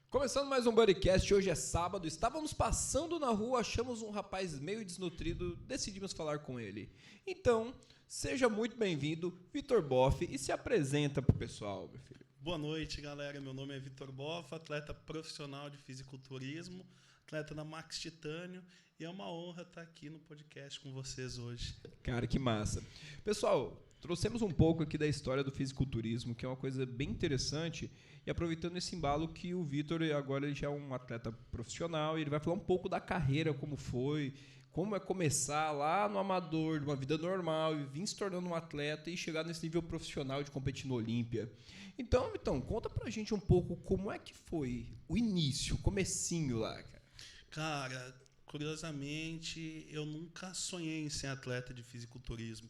Começando mais um Buddycast, hoje é sábado, estávamos passando na rua, achamos um rapaz meio desnutrido, decidimos falar com ele. Então, seja muito bem-vindo, Vitor Boff, e se apresenta pro pessoal, meu filho. Boa noite, galera. Meu nome é Vitor Boff, atleta profissional de fisiculturismo, atleta da Max Titânio, e é uma honra estar aqui no podcast com vocês hoje. Cara, que massa. Pessoal, trouxemos um pouco aqui da história do fisiculturismo, que é uma coisa bem interessante, e aproveitando esse embalo que o Vitor agora ele já é um atleta profissional, e ele vai falar um pouco da carreira, como foi, como é começar lá no amador, numa vida normal, e vir se tornando um atleta e chegar nesse nível profissional de competir no Olímpia. Então, Vitão, conta pra gente um pouco como é que foi o início, o comecinho lá, cara. Cara, curiosamente, eu nunca sonhei em ser atleta de fisiculturismo.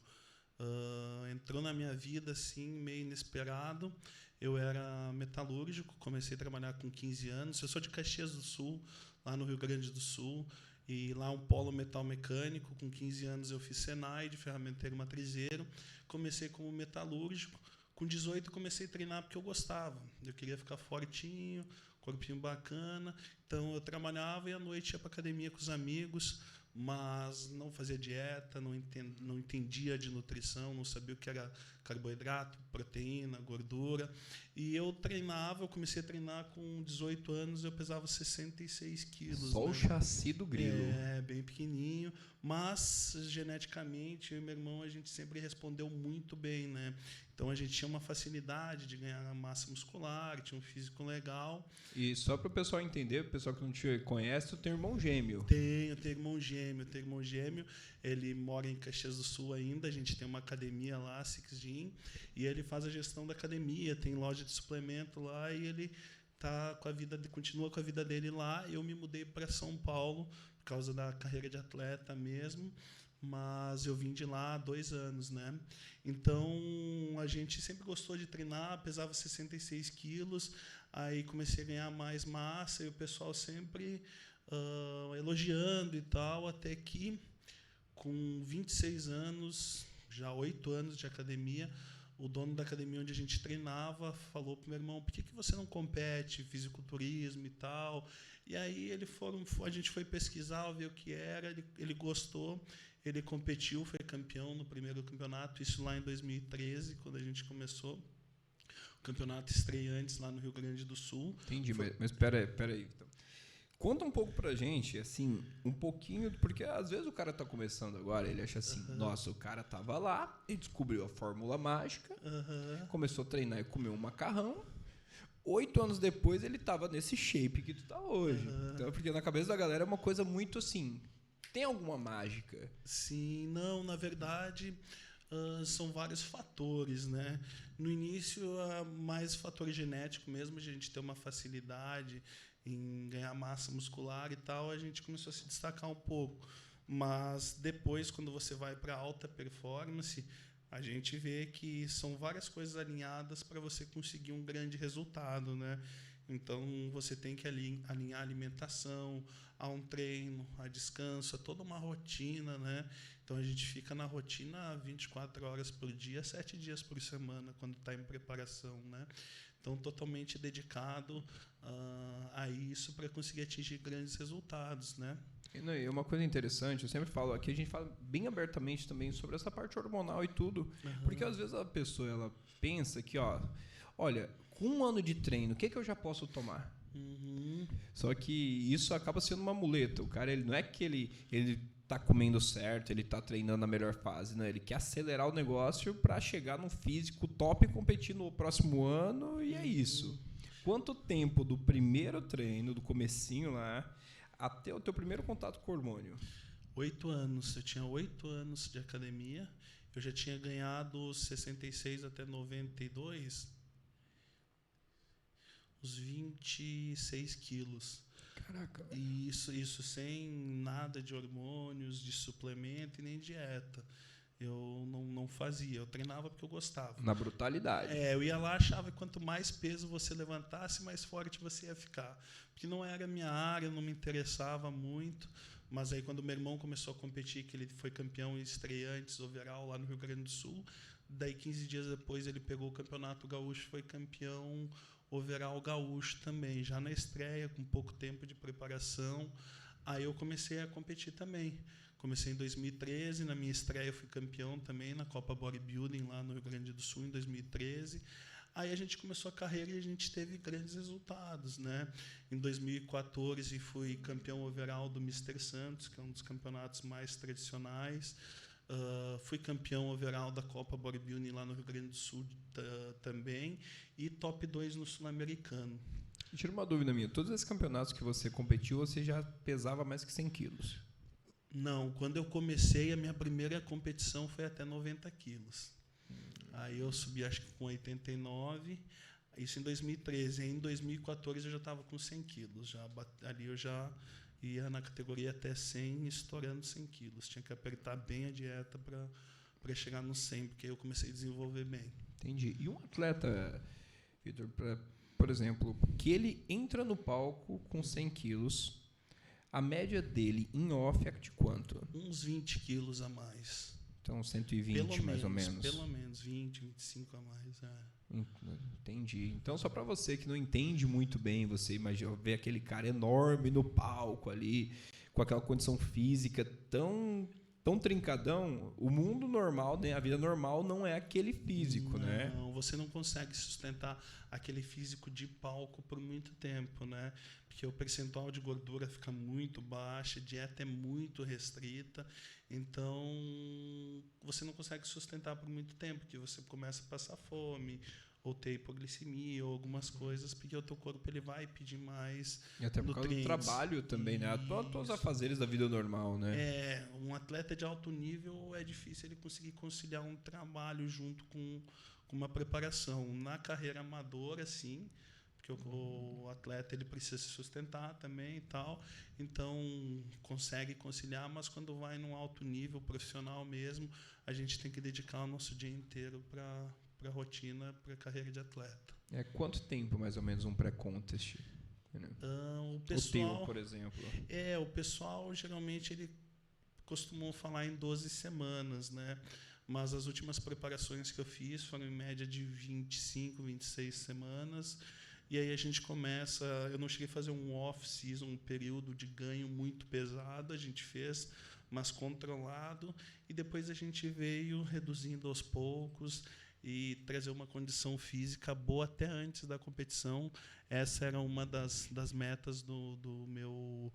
Entrou na minha vida assim, meio inesperado. Eu era metalúrgico, comecei a trabalhar com 15 anos. Eu sou de Caxias do Sul, lá no Rio Grande do Sul, e lá um polo metal mecânico. Com 15 anos eu fiz Senai de ferramenteiro matrizeiro. Comecei como metalúrgico. Com 18 comecei a treinar porque eu gostava. Eu queria ficar fortinho, corpinho bacana. Então eu trabalhava e à noite ia para academia com os amigos, mas não fazia dieta, não entendia de nutrição, não sabia o que era carboidrato, proteína, gordura. E eu treinava, eu comecei a treinar com 18 anos, eu pesava 66 quilos. Só o chassi do grilo. É, bem pequenininho, mas geneticamente, eu e meu irmão, a gente sempre respondeu muito bem, né? Então a gente tinha uma facilidade de ganhar massa muscular, tinha um físico legal. E só para o pessoal entender, o pessoal que não te conhece, tu tem irmão gêmeo. Tenho irmão gêmeo. Ele mora em Caxias do Sul ainda. A gente tem uma academia lá, Six Gym, e ele faz a gestão da academia, tem loja de suplemento lá e ele continua com a vida dele lá. Eu me mudei para São Paulo por causa da carreira de atleta mesmo, mas eu vim de lá há 2 anos, né? Então a gente sempre gostou de treinar, pesava 66 quilos, aí comecei a ganhar mais massa e o pessoal sempre elogiando e tal, até que com 26 anos, já 8 anos de academia, o dono da academia onde a gente treinava falou para o meu irmão: por que você não compete fisiculturismo e tal? E aí a gente foi pesquisar, ver o que era, ele gostou, ele competiu, foi campeão no primeiro campeonato, isso lá em 2013, quando a gente começou. O campeonato estreantes lá no Rio Grande do Sul. Entendi, mas espera aí, então. Conta um pouco pra gente, assim, um pouquinho, porque às vezes o cara tá começando agora, ele acha assim, nossa, o cara tava lá e descobriu a fórmula mágica, começou a treinar e comeu um macarrão, 8 anos depois ele tava nesse shape que tu tá hoje. Então, porque na cabeça da galera é uma coisa muito assim, tem alguma mágica? Sim, não, na verdade, são vários fatores, né? No início, mais fator genético mesmo, a gente ter uma facilidade em ganhar massa muscular e tal, a gente começou a se destacar um pouco. Mas depois, quando você vai para alta performance, a gente vê que são várias coisas alinhadas para você conseguir um grande resultado, né? Então, você tem que alinhar a alimentação, a um treino, a descanso, a toda uma rotina, né? Então, a gente fica na rotina 24 horas por dia, 7 dias por semana, quando está em preparação, né? Então, totalmente dedicado a isso para conseguir atingir grandes resultados, né? E uma coisa interessante, eu sempre falo, aqui a gente fala bem abertamente também sobre essa parte hormonal e tudo, porque às vezes a pessoa ela pensa que, olha, com 1 ano de treino, o que eu já posso tomar? Só que isso acaba sendo uma muleta. O cara, ele não é que ele tá comendo certo, ele tá treinando na melhor fase, né? Ele quer acelerar o negócio para chegar num físico top e competir no próximo ano, e é isso. Quanto tempo do primeiro treino, do comecinho lá, até o teu primeiro contato com o hormônio? 8 anos. Eu tinha 8 anos de academia. Eu já tinha ganhado 66 até 92, uns 26 quilos. Caraca. E isso sem nada de hormônios, de suplemento e nem dieta. Eu não fazia, eu treinava porque eu gostava. Na brutalidade. Eu ia lá, achava que quanto mais peso você levantasse, mais forte você ia ficar. Porque não era a minha área, não me interessava muito. Mas aí quando meu irmão começou a competir, que ele foi campeão em estreantes overall lá no Rio Grande do Sul, daí 15 dias depois ele pegou o campeonato gaúcho e foi campeão overall gaúcho também, já na estreia, com pouco tempo de preparação. Aí eu comecei a competir também. Comecei em 2013, na minha estreia eu fui campeão também na Copa Bodybuilding lá no Rio Grande do Sul em 2013. Aí a gente começou a carreira e a gente teve grandes resultados, né? Em 2014 fui campeão overall do Mr. Santos, que é um dos campeonatos mais tradicionais. Fui campeão overall da Copa Bodybuilding lá no Rio Grande do Sul também e top 2 no Sul-Americano. Tira uma dúvida minha, todos esses campeonatos que você competiu, você já pesava mais que 100 quilos? Não, quando eu comecei, a minha primeira competição foi até 90 quilos. Aí eu subi, acho que com 89, isso em 2013. Aí em 2014 eu já estava com 100 quilos. Ali eu já ia na categoria até 100, estourando 100 quilos. Tinha que apertar bem a dieta para chegar no 100, porque aí eu comecei a desenvolver bem. Entendi. E um atleta, Vitor, por exemplo, que ele entra no palco com 100 quilos, a média dele em off é de quanto? Uns 20 quilos a mais. Então, 120 mais ou menos. Pelo menos, 20, 25 a mais. Entendi. Então, só para você que não entende muito bem, você imagina ver aquele cara enorme no palco ali, com aquela condição física tão trincadão, o mundo normal, né, a vida normal não é aquele físico, né? Não, você não consegue sustentar aquele físico de palco por muito tempo, né? Porque o percentual de gordura fica muito baixo, a dieta é muito restrita, então você não consegue sustentar por muito tempo, porque você começa a passar fome, ou ter hipoglicemia, ou algumas coisas, porque o teu corpo ele vai pedir mais e até por causa do trabalho também, né? Todos os afazeres da vida normal, né? Um atleta de alto nível é difícil ele conseguir conciliar um trabalho junto com uma preparação. Na carreira amadora, sim, porque o atleta ele precisa se sustentar também e tal, então consegue conciliar, mas quando vai num alto nível profissional mesmo, a gente tem que dedicar o nosso dia inteiro para a rotina, para a carreira de atleta. Quanto tempo, mais ou menos, um pré-contest? O pessoal, o teu, por exemplo. O pessoal, geralmente, ele costumou falar em 12 semanas, né? Mas as últimas preparações que eu fiz foram em média de 25, 26 semanas. E aí a gente começa... Eu não cheguei a fazer um off-season, um período de ganho muito pesado. A gente fez, mas controlado. E depois a gente veio reduzindo aos poucos e trazer uma condição física boa até antes da competição. Essa era uma das metas do meu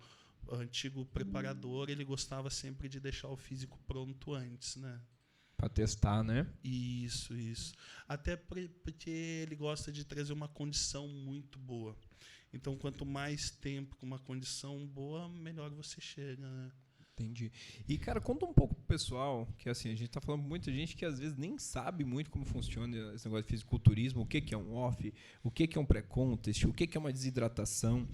antigo preparador. Ele gostava sempre de deixar o físico pronto antes, né? Para testar, né? Isso. Até porque ele gosta de trazer uma condição muito boa. Então, quanto mais tempo com uma condição boa, melhor você chega, né? Entendi. E, cara, conta um pouco pro pessoal, que assim, a gente tá falando com muita gente que às vezes nem sabe muito como funciona esse negócio de fisiculturismo, o que é um off, o que é um pré-contest, o que é uma desidratação.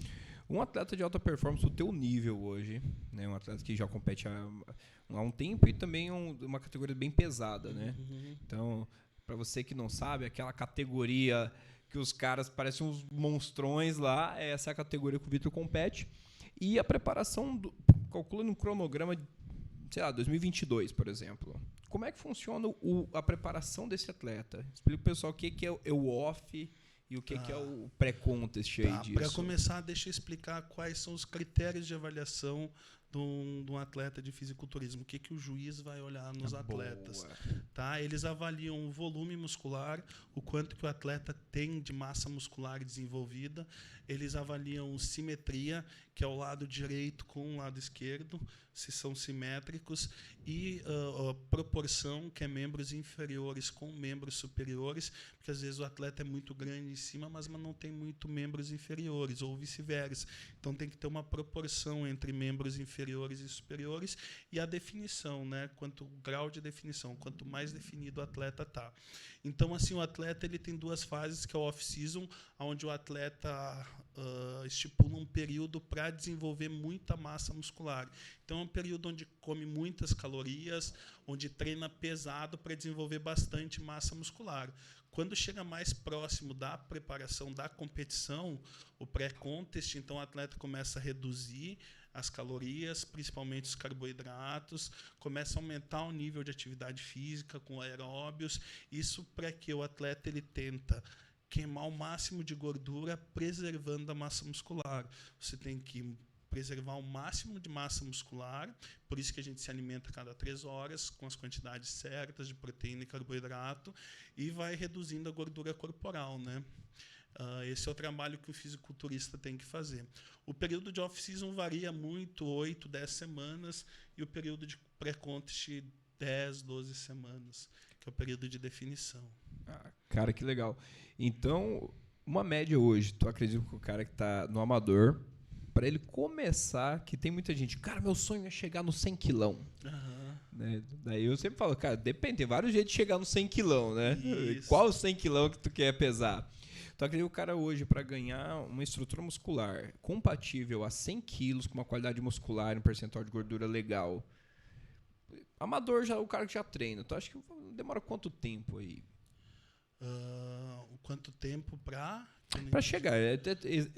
Um atleta de alta performance do teu nível hoje, né, um atleta que já compete há um tempo e também uma categoria bem pesada, né? Uhum. Então, para você que não sabe, aquela categoria que os caras parecem uns monstrões lá, essa é a categoria que o Vitor compete. E a preparação, calculando um cronograma, sei lá, 2022, por exemplo. Como é que funciona a preparação desse atleta? Explica pro pessoal o que é o off e o que é o pré-contest aí disso. Para começar, deixa eu explicar quais são os critérios de avaliação de um atleta de fisiculturismo. O que o juiz vai olhar nos atletas. Tá? Eles avaliam o volume muscular, o quanto que o atleta tem de massa muscular desenvolvida. Eles avaliam simetria, que é o lado direito com o lado esquerdo, se são simétricos, e proporção, que é membros inferiores com membros superiores, porque às vezes o atleta é muito grande em cima, mas não tem muito membros inferiores, ou vice-versa. Então tem que ter uma proporção entre membros inferiores e superiores, e a definição, né? Quanto grau de definição, quanto mais definido o atleta está. Então, assim, o atleta ele tem duas fases, que é o off-season, onde o atleta estipula um período para desenvolver muita massa muscular. Então, é um período onde come muitas calorias, onde treina pesado para desenvolver bastante massa muscular. Quando chega mais próximo da preparação da competição, o pré-contest, então o atleta começa a reduzir as calorias, principalmente os carboidratos, começa a aumentar o nível de atividade física com aeróbios. Isso para que o atleta ele tenta queimar o máximo de gordura preservando a massa muscular. Você tem que preservar o máximo de massa muscular, por isso que a gente se alimenta a cada 3 horas, com as quantidades certas de proteína e carboidrato, e vai reduzindo a gordura corporal, né? Esse é o trabalho que o fisiculturista tem que fazer. O período de off-season varia muito, 8, 10 semanas, e o período de pré-contest, 10, 12 semanas, que é o período de definição. Cara, que legal. Então, uma média hoje, tu acredita que o cara que está no amador, para ele começar, que tem muita gente, cara, meu sonho é chegar no 100 quilão. Né? Daí eu sempre falo, cara, depende, tem vários jeitos de chegar no 100 quilão, né? Isso. Qual o 100 quilão que tu quer pesar? Então, acredito que o cara hoje, para ganhar uma estrutura muscular compatível a 100 quilos, com uma qualidade muscular, um percentual de gordura legal, amador já é o cara que já treina. Então, acho que demora quanto tempo aí? Quanto tempo para chegar,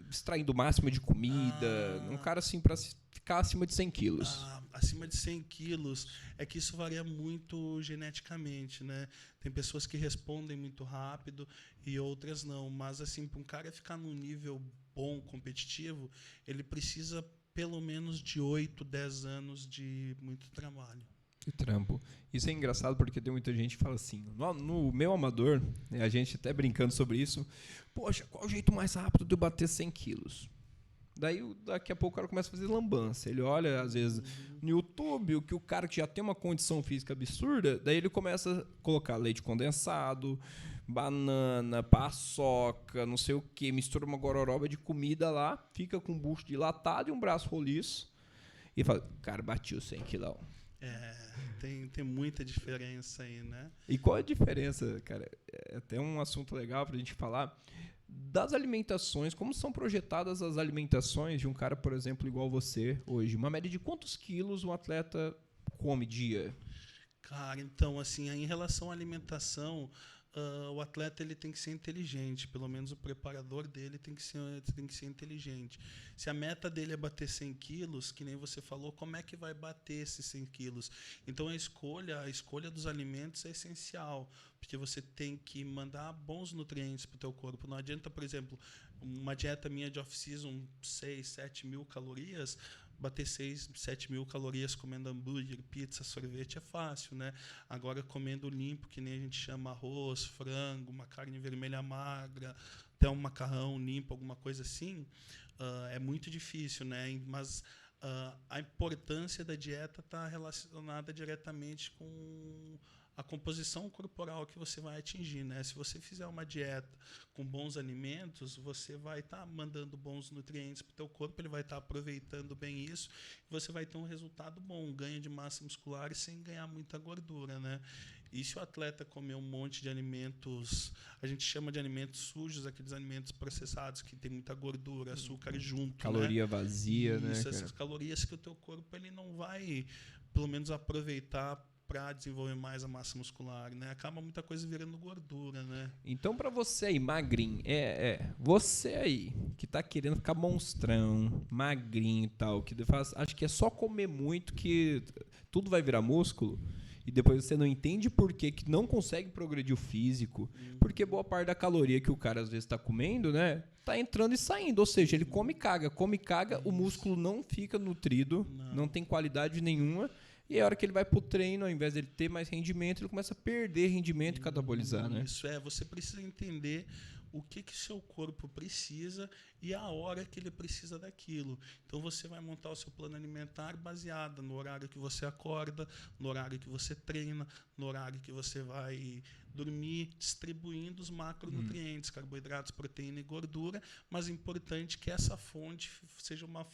extraindo o máximo de comida, um cara assim para ficar acima de 100 quilos. Acima de 100 quilos, é que isso varia muito geneticamente, né? Tem pessoas que respondem muito rápido e outras não, mas assim, para um cara ficar num nível bom, competitivo, ele precisa pelo menos de 8, 10 anos de muito trabalho. De trampo. Isso é engraçado porque tem muita gente que fala assim, no meu amador, né, a gente até brincando sobre isso, poxa, qual o jeito mais rápido de eu bater 100 quilos? Daí, daqui a pouco, o cara começa a fazer lambança. Ele olha, às vezes, no YouTube, o cara que já tem uma condição física absurda, daí ele começa a colocar leite condensado, banana, paçoca, não sei o que, mistura uma gororoba de comida lá, fica com um bucho dilatado e um braço roliço, e fala, cara, bati o 100 quilão. Tem muita diferença aí, né? E qual é a diferença, cara? É até um assunto legal pra gente falar das alimentações, como são projetadas as alimentações de um cara, por exemplo, igual você hoje. Uma média de quantos quilos um atleta come dia? Cara, então, assim, em relação à alimentação, o atleta ele tem que ser inteligente, pelo menos o preparador dele tem que ser inteligente. Se a meta dele é bater 100 quilos, que nem você falou, como é que vai bater esses 100 quilos? Então a escolha dos alimentos é essencial, porque você tem que mandar bons nutrientes para o teu corpo. Não adianta, por exemplo, uma dieta minha de off-season, 6, 7 mil calorias, bater 6, 7 mil calorias comendo hambúrguer, pizza, sorvete é fácil, né? Agora, comendo limpo, que nem a gente chama arroz, frango, uma carne vermelha magra, até um macarrão limpo, alguma coisa assim, é muito difícil, né? Mas a importância da dieta está relacionada diretamente com a composição corporal que você vai atingir, né? Se você fizer uma dieta com bons alimentos, você vai estar mandando bons nutrientes para o teu corpo, ele vai estar aproveitando bem isso, e você vai ter um resultado bom, ganho de massa muscular e sem ganhar muita gordura, né? E se o atleta comer um monte de alimentos, a gente chama de alimentos sujos, aqueles alimentos processados que tem muita gordura, açúcar junto, caloria, né? Vazia, isso, né? Essas calorias que o teu corpo ele não vai, pelo menos, aproveitar para desenvolver mais a massa muscular, né? Acaba muita coisa virando gordura, né? Então, para você aí, magrinho, você aí, que tá querendo ficar monstrão, magrinho e tal, que faz, acho que é só comer muito que tudo vai virar músculo, e depois você não entende por que não consegue progredir o físico, porque boa parte da caloria que o cara às vezes está comendo, né, tá entrando e saindo, ou seja, ele come e caga, o músculo não fica nutrido, não tem qualidade nenhuma. E a hora que ele vai pro treino, ao invés dele ter mais rendimento, ele começa a perder rendimento e catabolizar, né? Isso você precisa entender o que seu corpo precisa e a hora que ele precisa daquilo. Então você vai montar o seu plano alimentar baseado no horário que você acorda, no horário que você treina, no horário que você vai dormir, distribuindo os macronutrientes, carboidratos, proteína e gordura, mas é importante que essa fonte seja uma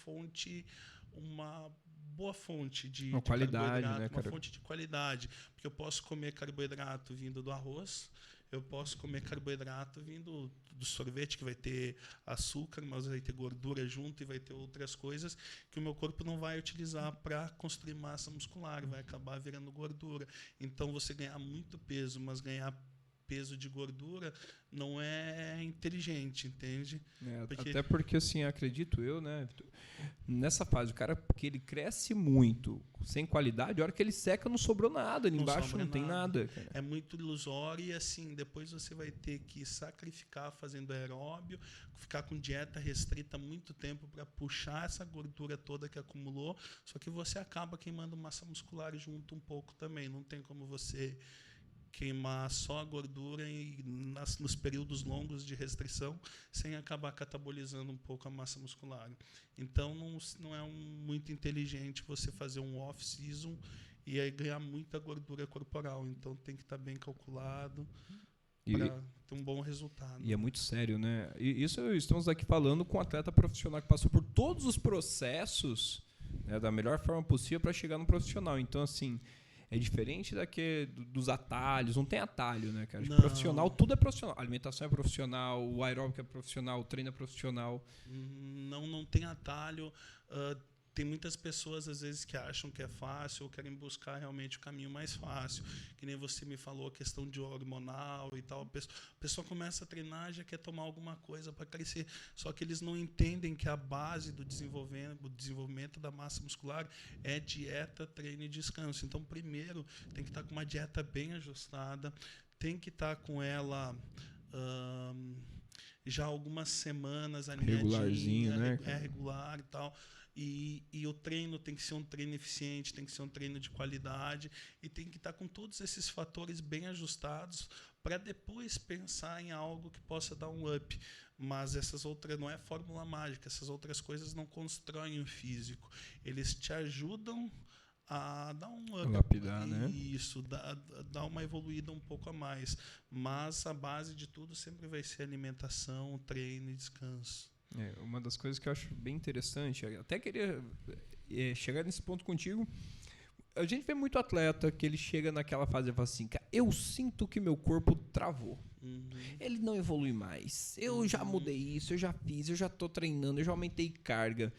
boa fonte de qualidade, carboidrato, né, uma fonte de qualidade, porque eu posso comer carboidrato vindo do arroz, eu posso comer carboidrato vindo do sorvete, que vai ter açúcar, mas vai ter gordura junto e vai ter outras coisas que o meu corpo não vai utilizar para construir massa muscular, vai acabar virando gordura. Então, você ganhar muito peso, mas ganhar peso de gordura, não é inteligente, entende? Até porque, assim, acredito eu, né, Vitor, nessa fase, o cara, porque ele cresce muito, sem qualidade, a hora que ele seca não sobrou nada, ali embaixo não tem nada. Cara. É muito ilusório e, assim, depois você vai ter que sacrificar fazendo aeróbio, ficar com dieta restrita muito tempo para puxar essa gordura toda que acumulou, só que você acaba queimando massa muscular junto um pouco também, não tem como você queimar só a gordura nos períodos longos de restrição sem acabar catabolizando um pouco a massa muscular. Então, não é muito inteligente você fazer um off-season e aí ganhar muita gordura corporal. Então, tem que estar bem calculado para ter um bom resultado. E é muito sério, né? E isso estamos aqui falando com um atleta profissional que passou por todos os processos, né, da melhor forma possível para chegar no profissional. Então, assim, é diferente dos atalhos, não tem atalho, né, cara? Profissional, tudo é profissional. A alimentação é profissional, o aeróbico é profissional, o treino é profissional. Não tem atalho. Tem muitas pessoas, às vezes, que acham que é fácil ou querem buscar realmente o caminho mais fácil. Que nem você me falou, a questão de hormonal e tal. A pessoa começa a treinar, já quer tomar alguma coisa para crescer. Só que eles não entendem que a base do desenvolvimento da massa muscular é dieta, treino e descanso. Então, primeiro, tem que estar com uma dieta bem ajustada, tem que estar com ela já algumas semanas regularzinho, né? Regular e tal. E o treino tem que ser um treino eficiente, tem que ser um treino de qualidade e tem que estar com todos esses fatores bem ajustados para depois pensar em algo que possa dar um up. Mas essas outras não é fórmula mágica, essas outras coisas não constroem o físico. Eles te ajudam a dar um up. Lapidar, né? Isso, dar uma evoluída um pouco a mais. Mas a base de tudo sempre vai ser alimentação, treino e descanso. Uma das coisas que eu acho bem interessante, até queria chegar nesse ponto contigo. A gente vê muito atleta que ele chega naquela fase e fala assim, cara, eu sinto que meu corpo travou. Ele não evolui mais. Eu já mudei isso, eu já fiz, eu já tô treinando, eu já aumentei carga.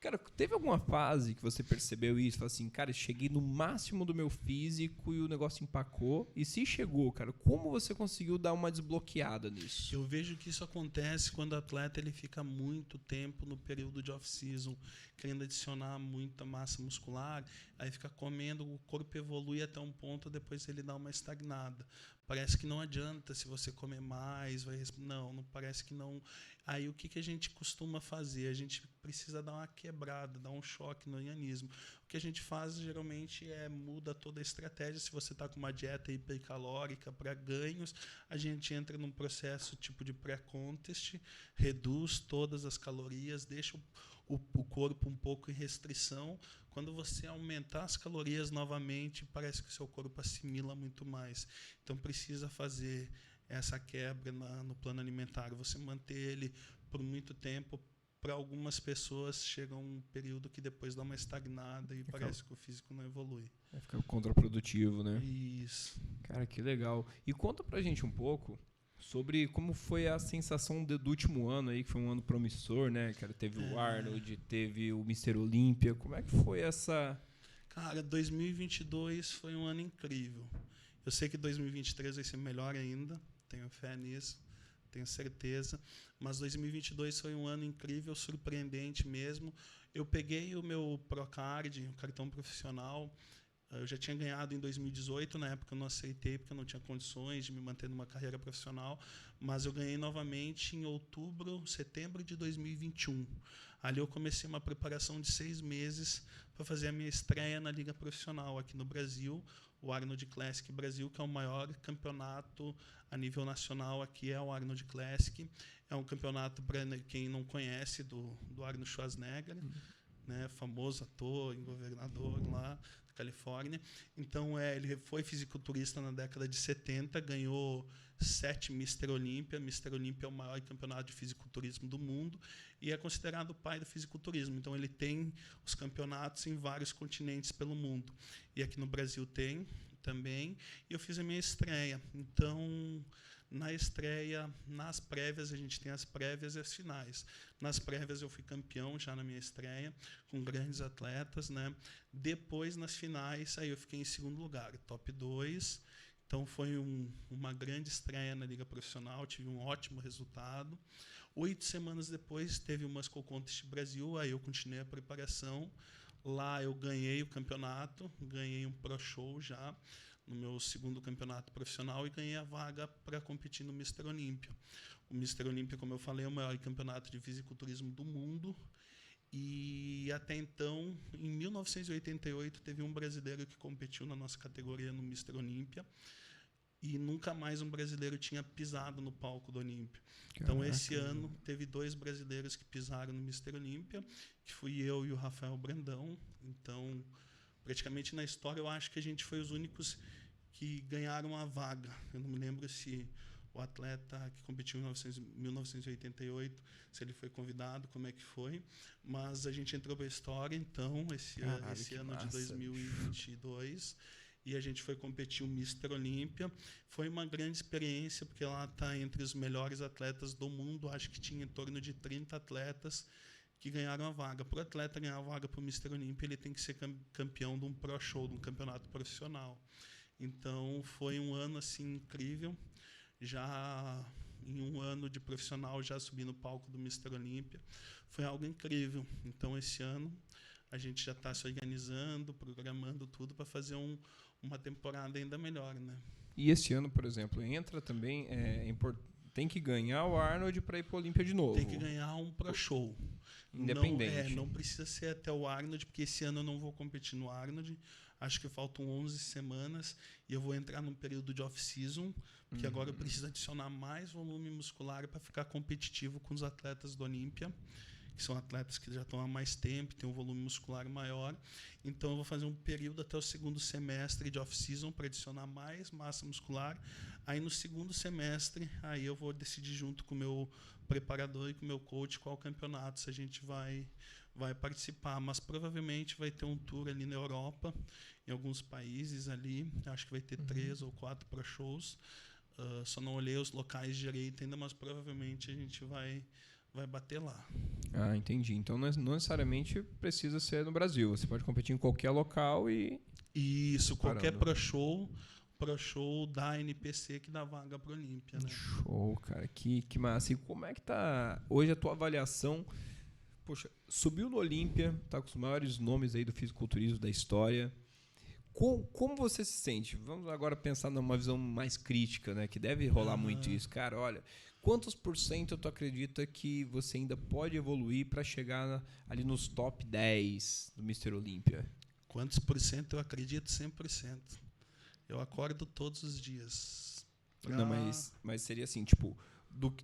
Cara, teve alguma fase que você percebeu isso? Falou assim, cara, cheguei no máximo do meu físico e o negócio empacou. E se chegou, cara, como você conseguiu dar uma desbloqueada nisso? Eu vejo que isso acontece quando o atleta ele fica muito tempo no período de off-season, querendo adicionar muita massa muscular, aí fica comendo, o corpo evolui até um ponto, depois ele dá uma estagnada. Parece que não adianta se você comer mais, não parece que não. Aí o que a gente costuma fazer? A gente precisa dar uma quebrada, dar um choque no organismo. O que a gente faz geralmente muda toda a estratégia. Se você está com uma dieta hipercalórica para ganhos, a gente entra num processo tipo de pré-contest, reduz todas as calorias, deixa o corpo um pouco em restrição. Quando você aumentar as calorias novamente, parece que o seu corpo assimila muito mais. Então precisa fazer essa quebra no plano alimentar, você manter ele por muito tempo. Para algumas pessoas chega um período que depois dá uma estagnada e parece que o físico não evolui. Vai ficar contraprodutivo, né? Isso. Cara, que legal. E conta pra gente um pouco sobre como foi a sensação do último ano aí, que foi um ano promissor, né? Cara, teve o Arnold, teve o Mr. Olímpia. Como é que foi essa... Cara, 2022 foi um ano incrível. Eu sei que 2023 vai ser melhor ainda, tenho fé nisso, tenho certeza. Mas 2022 foi um ano incrível, surpreendente mesmo. Eu peguei o meu Procard, o cartão profissional. Eu já tinha ganhado em 2018, na época eu não aceitei porque eu não tinha condições de me manter numa carreira profissional, mas eu ganhei novamente em setembro de 2021. Ali eu comecei uma preparação de 6 meses para fazer a minha estreia na Liga Profissional aqui no Brasil, o Arnold Classic Brasil, que é o maior campeonato a nível nacional aqui, é o Arnold Classic. É um campeonato, para quem não conhece, do Arnold Schwarzenegger, né, famoso ator e governador lá da Califórnia. Então, ele foi fisiculturista na década de 70, ganhou 7 Mr. Olímpia. Mr. Olímpia é o maior campeonato de fisiculturismo do mundo e é considerado o pai do fisiculturismo. Então, ele tem os campeonatos em vários continentes pelo mundo. E aqui no Brasil tem também. E eu fiz a minha estreia. Então, na estreia, nas prévias, a gente tem as prévias e as finais. Nas prévias eu fui campeão já na minha estreia, com grandes atletas, né? Depois, nas finais, aí eu fiquei em segundo lugar, top 2, Então foi uma grande estreia na Liga Profissional, tive um ótimo resultado. 8 semanas depois teve o Muscle Contest Brasil, aí eu continuei a preparação. Lá eu ganhei o campeonato, ganhei um Pro Show já no meu segundo campeonato profissional e ganhei a vaga para competir no Mr. Olímpia. O Mr. Olímpia, como eu falei, é o maior campeonato de fisiculturismo do mundo. E até então, em 1988, teve um brasileiro que competiu na nossa categoria no Mr. Olímpia. E nunca mais um brasileiro tinha pisado no palco do Olímpia. Então, esse ano, teve 2 brasileiros que pisaram no Mr. Olímpia, que fui eu e o Rafael Brandão. Então, praticamente na história, eu acho que a gente foi os únicos que ganharam a vaga. Eu não me lembro se o atleta que competiu em 1988, se ele foi convidado, como é que foi. Mas a gente entrou para a história, então, esse ano de 2022... E a gente foi competir o Mr. Olímpia. Foi uma grande experiência, porque lá está entre os melhores atletas do mundo. Acho que tinha em torno de 30 atletas que ganharam a vaga. Para o atleta ganhar a vaga para o Mr. Olímpia, ele tem que ser campeão de um Pro Show, de um campeonato profissional. Então, foi um ano assim, incrível. Já em um ano de profissional, já subi no palco do Mr. Olímpia. Foi algo incrível. Então, esse ano, a gente já está se organizando, programando tudo para fazer uma temporada ainda melhor, né? E esse ano, por exemplo, entra também, tem que ganhar o Arnold para ir para a Olímpia de novo. Tem que ganhar um Pro Show. Independente. Não precisa ser até o Arnold, porque esse ano eu não vou competir no Arnold. Acho que faltam 11 semanas e eu vou entrar num período de off-season, porque agora eu preciso adicionar mais volume muscular para ficar competitivo com os atletas do Olímpia, que são atletas que já estão há mais tempo, têm um volume muscular maior. Então, eu vou fazer um período até o segundo semestre de off-season para adicionar mais massa muscular. Aí, no segundo semestre, aí eu vou decidir junto com o meu preparador e com o meu coach qual campeonato se a gente vai participar. Mas, provavelmente, vai ter um tour ali na Europa, em alguns países ali. Acho que vai ter 3 ou 4 Pro Shows. Só não olhei os locais direito ainda, mas provavelmente a gente vai bater lá. Ah, entendi. Então não necessariamente precisa ser no Brasil. Você pode competir em qualquer local e... Isso, qualquer Pro Show da NPC que dá vaga para o Olímpia, né? Show, cara. Que massa. E como é que tá hoje a tua avaliação? Poxa, subiu no Olímpia, tá com os maiores nomes aí do fisiculturismo da história. Como você se sente? Vamos agora pensar numa visão mais crítica, né? Que deve rolar muito isso. Cara, olha... Quantos % tu acredita que você ainda pode evoluir para chegar ali nos top 10 do Mr. Olímpia? Quantos por cento eu acredito? 100%. Eu acordo todos os dias. Não, mas seria assim, tipo,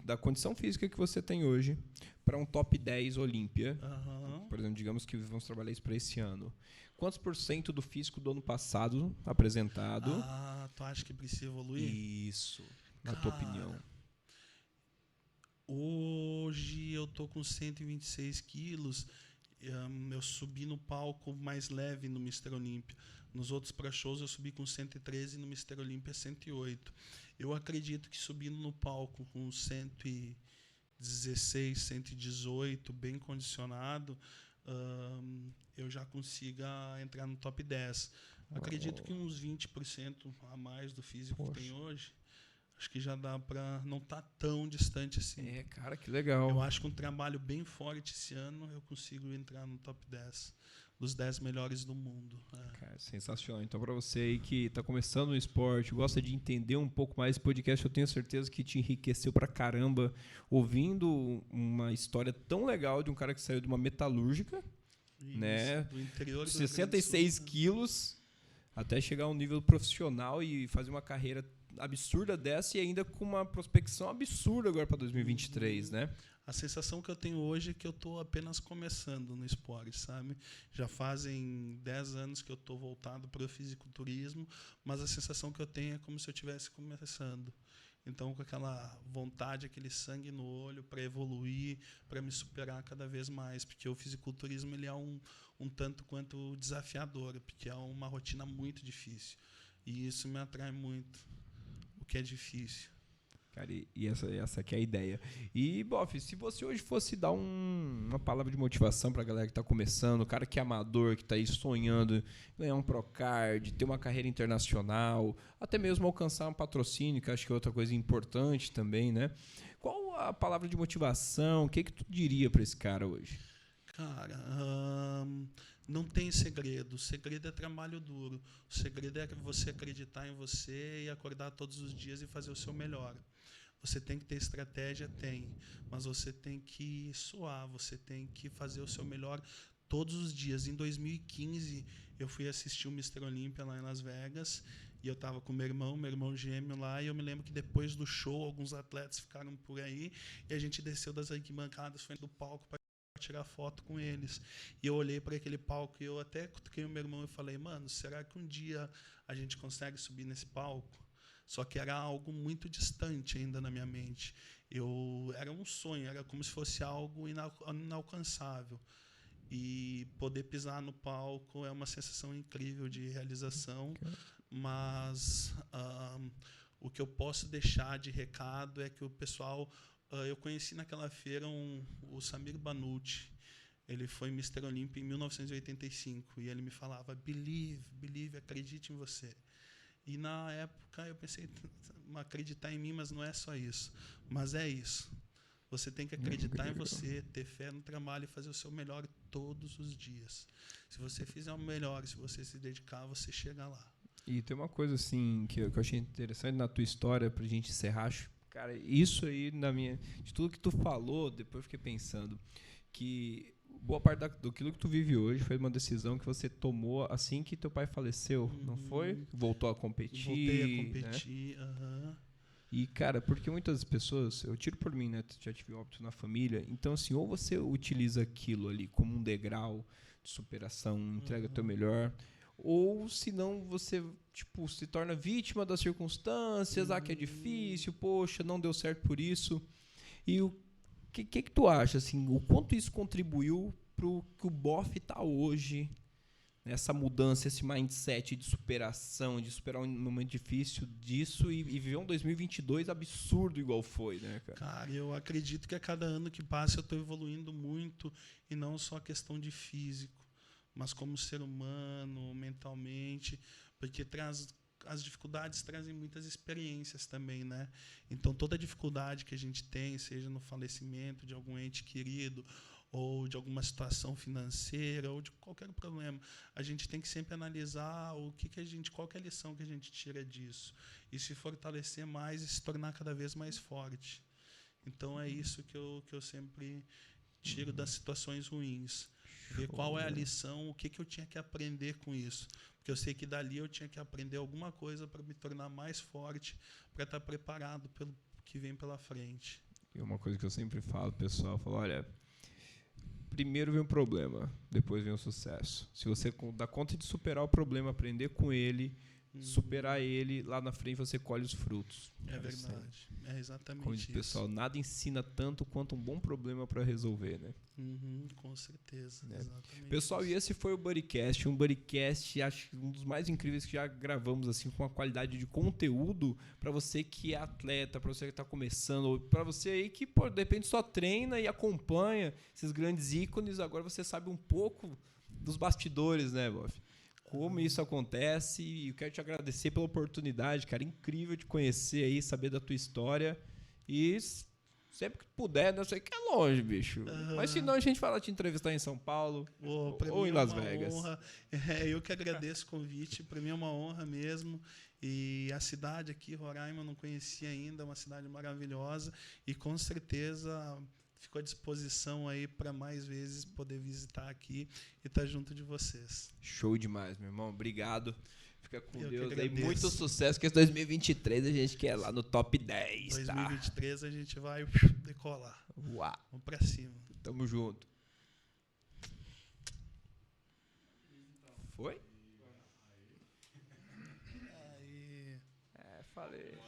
da condição física que você tem hoje para um top 10 Olímpia, por exemplo, digamos que vamos trabalhar isso para esse ano. Quantos % do físico do ano passado apresentado? Tu acha que precisa evoluir? Isso, na tua opinião. Hoje eu tô com 126 quilos. Eu subi no palco mais leve no Mr. Olímpia. Nos outros Pro Shows eu subi com 113 e no Mr. Olímpia 108. Eu acredito que subindo no palco com 116, 118, bem condicionado, eu já consiga entrar no top 10. Acredito que uns 20% a mais do físico que tem hoje. Acho que já dá para não estar tão distante assim. Cara, que legal. Eu acho que um trabalho bem forte esse ano eu consigo entrar no top 10 dos 10 melhores do mundo. Cara, sensacional. Então, para você aí que está começando no esporte, gosta de entender um pouco mais esse podcast, eu tenho certeza que te enriqueceu pra caramba ouvindo uma história tão legal de um cara que saiu de uma metalúrgica, né? Do interior do 66 quilos, até chegar a um nível profissional e fazer uma carreira absurda dessa e ainda com uma prospecção absurda agora para 2023, né? A sensação que eu tenho hoje é que eu estou apenas começando no esporte, sabe? Já fazem 10 anos que eu estou voltado para o fisiculturismo, mas a sensação que eu tenho é como se eu estivesse começando. Então, com aquela vontade, aquele sangue no olho para evoluir, para me superar cada vez mais, porque o fisiculturismo ele é um tanto quanto desafiador, porque é uma rotina muito difícil. E isso me atrai muito, o que é difícil. Cara, e essa aqui é a ideia. E, Boff, se você hoje fosse dar uma palavra de motivação pra galera que tá começando, o cara que é amador, que tá aí sonhando ganhar um Procard, ter uma carreira internacional, até mesmo alcançar um patrocínio, que acho que é outra coisa importante também, né? Qual a palavra de motivação? O que tu diria pra esse cara hoje? Cara, não tem segredo. O segredo é trabalho duro. O segredo é você acreditar em você e acordar todos os dias e fazer o seu melhor. Você tem que ter estratégia? Tem. Mas você tem que suar, você tem que fazer o seu melhor todos os dias. Em 2015, eu fui assistir o Mr. Olímpia lá em Las Vegas e eu estava com meu irmão gêmeo lá, e eu me lembro que depois do show, alguns atletas ficaram por aí e a gente desceu das arquibancadas, foi do palco para tirar foto com eles. E eu olhei para aquele palco e eu até cutuquei o meu irmão e falei, mano, será que um dia a gente consegue subir nesse palco? Só que era algo muito distante ainda na minha mente. Era um sonho, era como se fosse algo inalcançável. E poder pisar no palco é uma sensação incrível de realização, mas o que eu posso deixar de recado é que o pessoal... eu conheci naquela feira o Samir Banucci. Ele foi Mr. Olímpia em 1985 e ele me falava, believe, acredite em você. E na época eu pensei, acreditar em mim, mas não é só isso. Mas é isso. Você tem que acreditar em você, ter fé no trabalho e fazer o seu melhor todos os dias. Se você fizer o melhor, se você se dedicar, você chega lá. E tem uma coisa assim que eu achei interessante na tua história, pra gente encerrar. Cara, isso aí, de tudo que tu falou, depois eu fiquei pensando que boa parte daquilo que tu vive hoje foi uma decisão que você tomou assim que teu pai faleceu, não foi? Voltou a competir. Voltei a competir, né? E, cara, porque muitas pessoas, eu tiro por mim, né? Já tive óbito na família, então assim, ou você utiliza aquilo ali como um degrau de superação, entrega teu melhor, ou senão você, tipo, se torna vítima das circunstâncias, que é difícil, poxa, não deu certo por isso. E o que tu acha, assim, o quanto isso contribuiu pro que o Boff tá hoje, essa mudança, esse mindset de superação, de superar um momento difícil disso e viver um 2022 absurdo igual foi, né, cara? Cara, eu acredito que a cada ano que passa eu estou evoluindo muito, e não só a questão de físico, mas como ser humano, mentalmente, porque as dificuldades trazem muitas experiências também, né? Então, toda dificuldade que a gente tem, seja no falecimento de algum ente querido, ou de alguma situação financeira, ou de qualquer problema, a gente tem que sempre analisar qual que é a lição que a gente tira disso, e se fortalecer mais e se tornar cada vez mais forte. Então, é isso que eu sempre tiro das situações ruins. Ver qual é a lição, o que eu tinha que aprender com isso. Porque eu sei que dali eu tinha que aprender alguma coisa para me tornar mais forte, para estar preparado pelo que vem pela frente. E uma coisa que eu sempre falo, pessoal, olha, primeiro vem um problema, depois vem o sucesso. Se você dá conta de superar o problema, aprender com ele, superar ele, lá na frente você colhe os frutos. É verdade. É exatamente como diz, isso. Pessoal, nada ensina tanto quanto um bom problema para resolver, né? Com certeza. Né? Exatamente. Pessoal, isso. E esse foi o BuddyCast, um BuddyCast, acho um dos mais incríveis que já gravamos, assim, com uma qualidade de conteúdo para você que é atleta, para você que está começando, ou para você aí que, pô, de repente só treina e acompanha esses grandes ícones, agora você sabe um pouco dos bastidores, né, Boff? Como isso acontece, e eu quero te agradecer pela oportunidade, cara, incrível de conhecer aí, saber da tua história, e sempre que puder, não sei que é longe, bicho, mas se não a gente fala te entrevistar em São Paulo ou em Las Vegas. Honra. Eu que agradeço o convite, para mim é uma honra mesmo, e a cidade aqui, Roraima, eu não conhecia ainda, é uma cidade maravilhosa, e com certeza fico à disposição aí para mais vezes poder visitar aqui e estar junto de vocês. Show demais, meu irmão. Obrigado. Fica com Eu Deus aí. Muito sucesso, que esse 2023 a gente quer lá no top 10, 2023 tá? A gente vai decolar. Uau. Vamos para cima. Tamo junto. Foi? Aí. Falei.